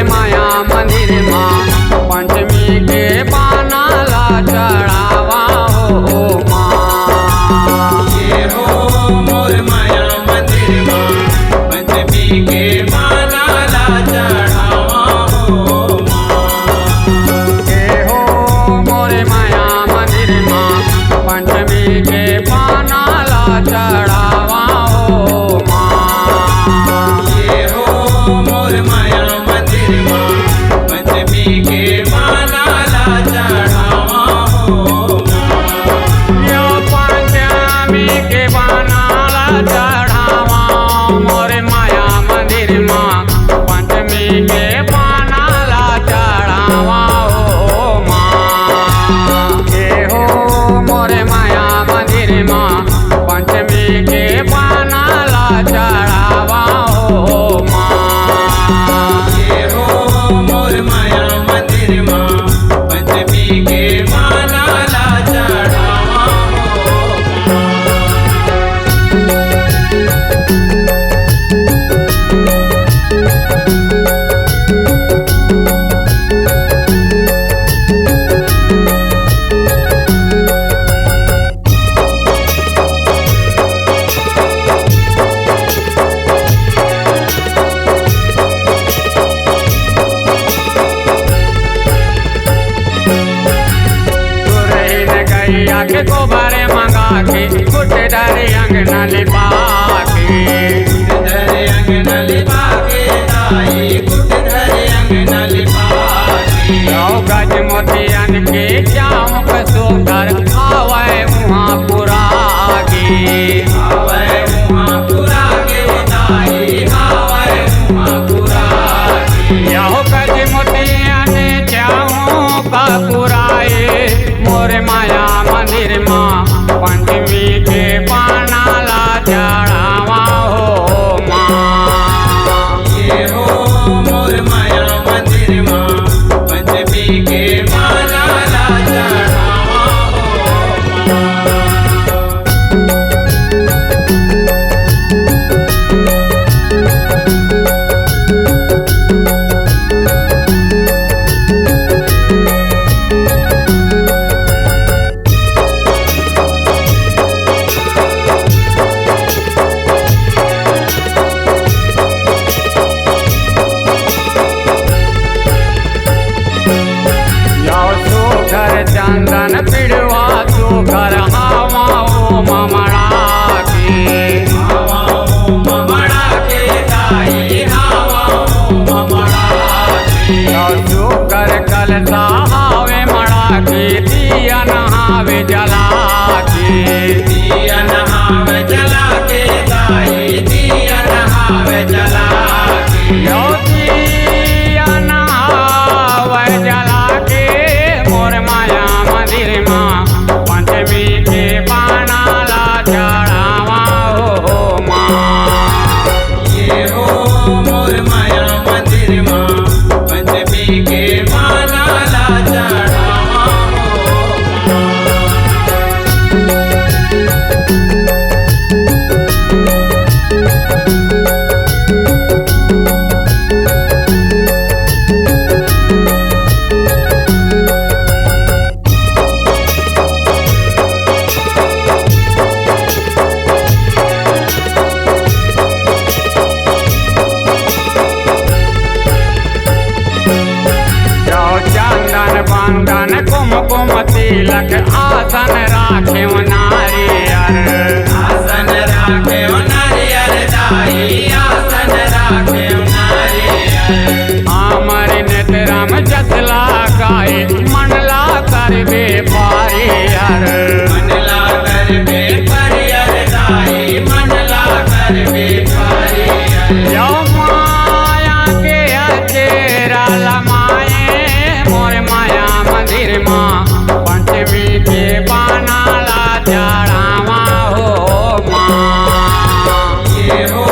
मोरे माया मंदिर माँ पंचमी के पानाला चढ़ावा हो माँ। ये हो मोर माया मंदिर माँ पंचमी के पानाला चढ़ावा हो माँ। ये हो मोरे माया मंदिर माँ पंचमी के पानाला चढ़ावा हो माँ। ये हो मोर माया मंदिर माँ पंचमी के पानाला चढ़ावा हो माँ। यो पंचमी के पानाला चढ़ावा मोरे माया मंदिर माँ पंचमी के पानाला चढ़ावा हो माँ। ये हो मोरे माया मंदिर माँ पंचमी के पानाला चढ़ावा हो माँ। ये हो मोर माया मंदिर माँ पंचमी के पानाला चढ़ावा हो माँ। सुरहीन गैया के गोबर मंगा के कुट डरे अंगना लिपा के। धरे अंगना लिपा के दाई कुट धरे अंगना लिपा के। नौ गज मोतियन के चामुक सुंदर आवे मुहाँ पुरा गे। आवे मुहाँ पुरा के दाई आवे मुहाँ पुरा के। यहो गज मोतियन चामुक पुराए मोरे माया मंदिर माँ पंचमी के पानाला चढ़ावा हो माँ। ये हो मोर माया मंदिर माँ पंचमी के पानाला चढ़ावा हो माँ। यो सुघर चंदन पिड़वा सुघर हवा ओ ममड़ा के। हवा ओ ममड़ा के दाई हवा ओ ममड़ा के। यो सुघर कलसा हावे मड़ा के दिया नहावे जला के। दिया नहावे जला के दाई दिया नहावे जला के। यो दिया नहावे जला के मोर माया मंदिर माँ पंचमी के पानाला चढ़ावा हो माँ। ये हो मोर माया मंदिर माँ पंचमी के पानाला चढ़ावा हो माँ। जो चंदन बंदन कुमकुम तिलक आसन राखे नारियर। आसन राखे नारियल दाई आसन राखे नारियल। आमर नेत्रम जसला गाय मनला करबे पारियर। मनला करबे परियर दाई मनला करबे परियर। यो माया के अचेरा लमाए मोर माया मंदिर माँ पंचमी के पानाला चढ़ावा हो माँ। ये हो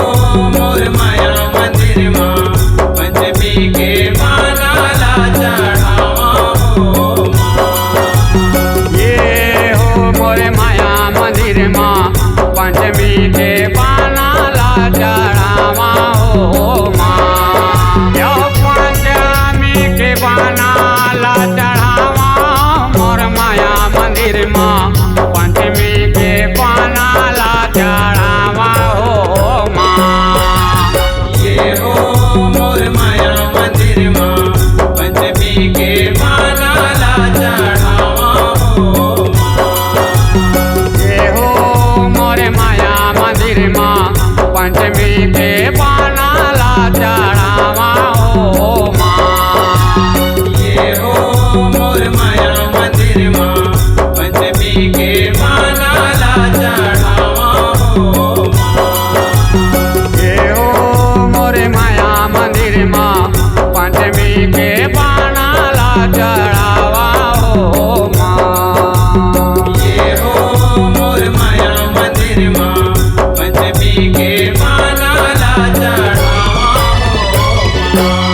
मोर माया मंदिर माँ पंचमी के पानाला चढ़ावा हो माँ। ये हो मोरे माया मंदिर माँ पंचमी के पानाला चढ़ावा हो माँ। यो पंच लो